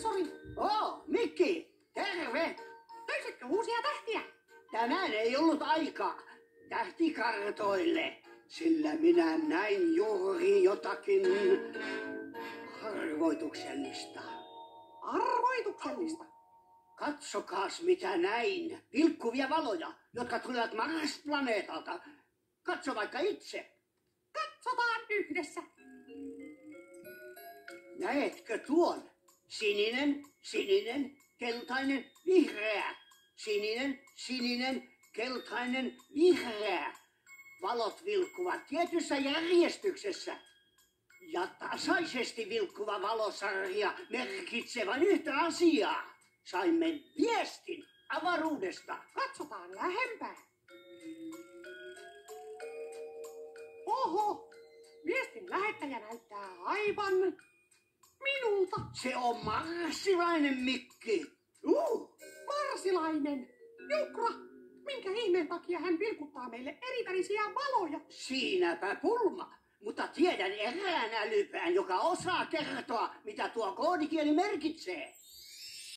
professori. Mikki, terve! Löysitkö uusia tähtiä? Tänään ei ollut aikaa tähtikartoille, sillä minä näin juuri jotakin arvoituksellista. Arvoituksellista? Katsokaas mitä näin. Vilkkuvia valoja, jotka tulevat Mars-planeetalta. Katso vaikka itse. Katsotaan yhdessä. Näetkö tuon? Sininen, sininen, keltainen, vihreä. Sininen, sininen, keltainen, vihreä. Valot vilkkuvat tietyssä järjestyksessä. Ja tasaisesti vilkkuva valosarja merkitsee vain yhtä asiaa. Saimme viestin avaruudesta. Katsotaan lähempää. Oho, viestin lähettäjä näyttää aivan minulta. Se on marsilainen, Mikki. Marsilainen? Jukra, minkä ihmeen takia hän vilkuttaa meille erivärisiä valoja? Siinäpä pulma. Mutta tiedän erään älypään, joka osaa kertoa, mitä tuo koodikieli merkitsee.